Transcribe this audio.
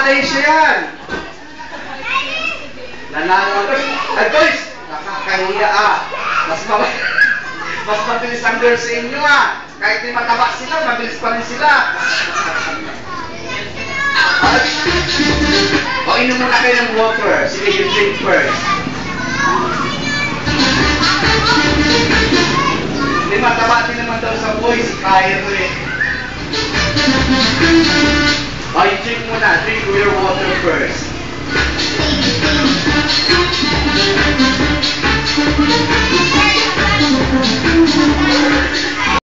Malaysia yan. Nanalo ang Ay, guys! Nakakahiya Mas mabilis ang girls sa inyo Kahit di mataba sila, mabilis pa rin sila. O, inom muna kayo ng water. Sige, you drink first. Di mataba din naman daw sa boys. Kaya mo O, you drink muna. Drink your water first.